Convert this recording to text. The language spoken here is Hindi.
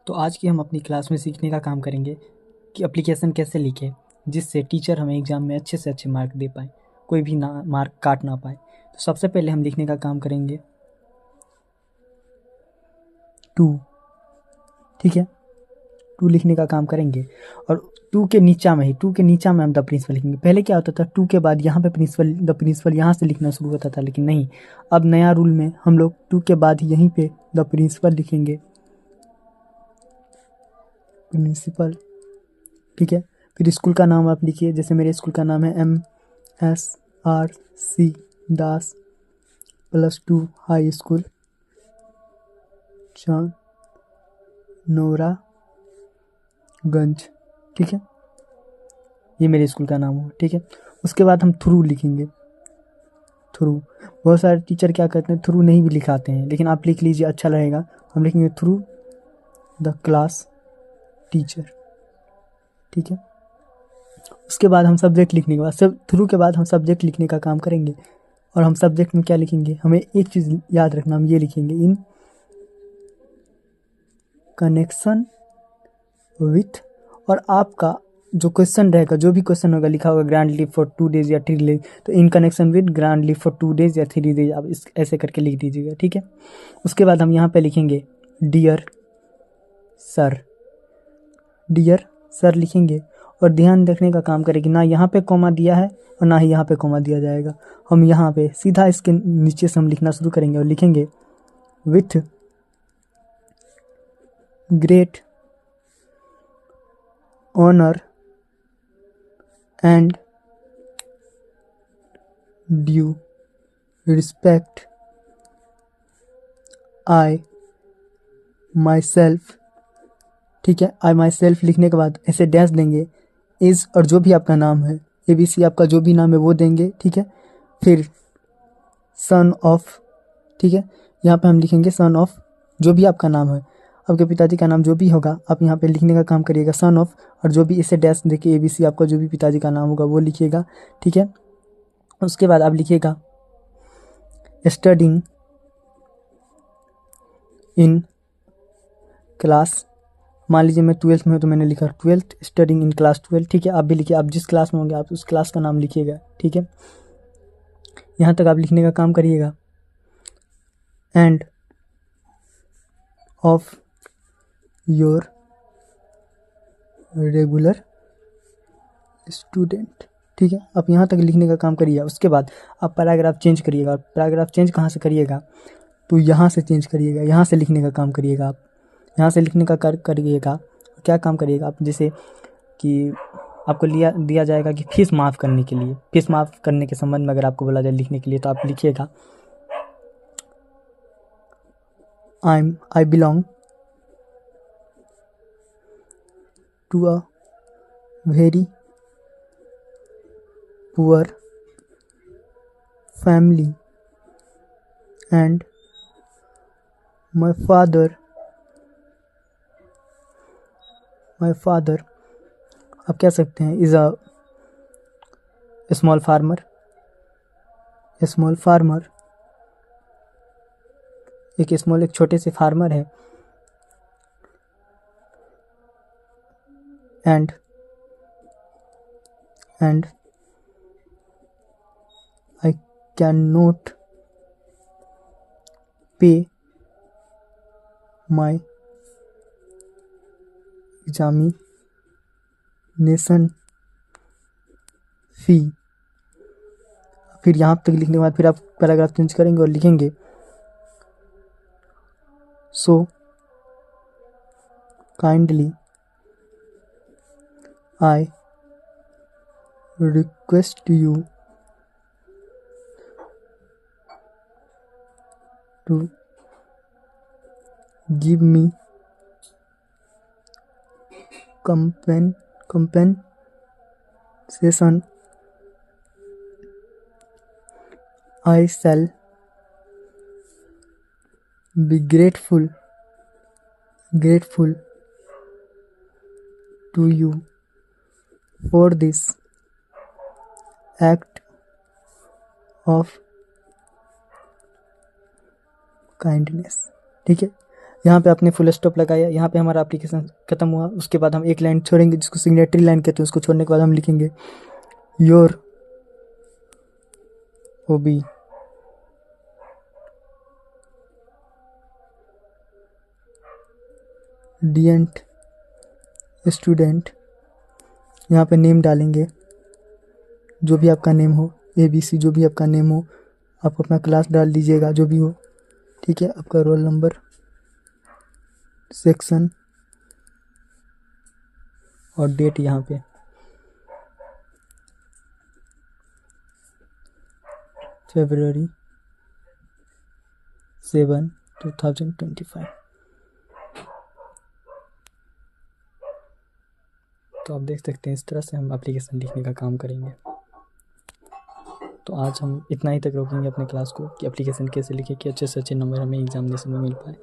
तो आज की हम अपनी क्लास में सीखने का काम करेंगे कि एप्लीकेशन कैसे लिखें जिससे टीचर हमें एग्ज़ाम में अच्छे से अच्छे मार्क दे पाए, कोई भी ना मार्क काट ना पाए। तो सबसे पहले हम लिखने का काम करेंगे टू, ठीक है। टू लिखने का काम करेंगे और टू के नीचा में हम द प्रिंसिपल लिखेंगे। पहले क्या होता था, टू के बाद यहाँ पे द प्रिंसिपल यहाँ से लिखना शुरू होता था, लेकिन नहीं, अब नया रूल में हम लोग टू के बाद यहीं पे द प्रिंसिपल लिखेंगे, प्रिंसिपल, ठीक है। फिर स्कूल का नाम आप लिखिए, जैसे मेरे स्कूल का नाम है MSRC दास +2 हाई स्कूल चानोरागंज, ठीक है। ये मेरे स्कूल का नाम हो, ठीक है। उसके बाद हम थ्रू लिखेंगे। थ्रू, बहुत सारे टीचर क्या करते हैं, थ्रू नहीं भी लिखाते हैं, लेकिन आप लिख लीजिए, अच्छा रहेगा। हम लिखेंगे थ्रू द क्लास टीचर, ठीक है। उसके बाद हम सब्जेक्ट लिखने के बाद थ्रू के बाद हम सब्जेक्ट लिखने का काम करेंगे। और हम सब्जेक्ट में क्या लिखेंगे, हमें एक चीज़ याद रखना, हम ये लिखेंगे इन कनेक्शन विथ, और आपका जो क्वेश्चन रहेगा, जो भी क्वेश्चन होगा, लिखा होगा ग्रैंड लीव फॉर 2 डेज या 3 डेज, तो in connection with grand leave for 2 days या 3 डेज आप इस ऐसे करके लिख दीजिएगा, ठीक है। उसके बाद हम यहाँ पे लिखेंगे डियर सर, डियर सर लिखेंगे। और ध्यान रखने का काम करें कि ना यहाँ पे कॉमा दिया है और ना ही यहाँ पे कॉमा दिया जाएगा। हम यहाँ पे सीधा इसके नीचे से हम लिखना शुरू करेंगे और लिखेंगे with great honour and due respect I myself, ठीक है। आई माई सेल्फ लिखने के बाद ऐसे डैश देंगे, इज और जो भी आपका नाम है, ABC आपका जो भी नाम है वो देंगे, ठीक है। फिर सन ऑफ, ठीक है, यहाँ पे हम लिखेंगे सन ऑफ जो भी आपका नाम है, आपके पिताजी का नाम जो भी होगा आप यहाँ पे लिखने का काम करिएगा, सन ऑफ, और जो भी इसे डैश देखिए ABC आपका जो भी पिताजी का नाम होगा वो लिखिएगा, ठीक है। उसके बाद आप लिखिएगा स्टडिंग इन क्लास, मान लीजिए मैं 12th में हूँ तो मैंने लिखा 12th, स्टडिंग इन क्लास 12, ठीक है। आप भी लिखिए, आप जिस क्लास में होंगे आप उस क्लास का नाम लिखिएगा, ठीक है। यहाँ तक आप लिखने का काम करिएगा। End of your regular student, ठीक है। आप यहाँ तक लिखने का काम करिए। उसके बाद आप पैराग्राफ चेंज करिएगा। पैराग्राफ चेंज कहाँ से करिएगा, तो यहाँ से चेंज करिएगा, यहाँ से लिखने का काम करिएगा। आप यहाँ से लिखने का करिएगा। क्या काम करिएगा आप, जैसे कि आपको दिया जाएगा कि फीस माफ़ करने के लिए, फीस माफ़ करने के संबंध में अगर आपको बोला जाए लिखने के लिए, तो आप लिखिएगा I belong to a very poor family and my father, आप कह सकते हैं इज़ अ स्मॉल फार्मर, एक छोटे से फार्मर है। एंड आई कैन नॉट पे माई एग्जामिनेशन फी। फिर यहाँ तक लिखने के बाद फिर आप पैराग्राफ चेंज करेंगे और लिखेंगे so kindly I request you to give me compensation. I shall be grateful to you for this act of kindness, ठीक है। यहाँ पे आपने फुल स्टॉप लगाया, यहाँ पे हमारा एप्लीकेशन खत्म हुआ। उसके बाद हम एक लाइन छोड़ेंगे जिसको सिग्नेटरी लाइन कहते हैं, उसको छोड़ने के बाद हम लिखेंगे योर ओबी डिएंट स्टूडेंट। यहाँ पे नेम डालेंगे, जो भी आपका नेम हो, ABC जो भी आपका नेम हो, आप अपना क्लास डाल दीजिएगा जो भी हो, ठीक है। आपका रोल नंबर, सेक्शन और डेट यहाँ पे February 7, 2025। तो आप देख सकते हैं इस तरह से हम एप्लीकेशन लिखने का काम करेंगे। तो आज हम इतना ही तक रोकेंगे अपने क्लास को कि एप्लीकेशन कैसे लिखें कि अच्छे से अच्छे नंबर हमें एग्जामिनेशन में मिल पाए।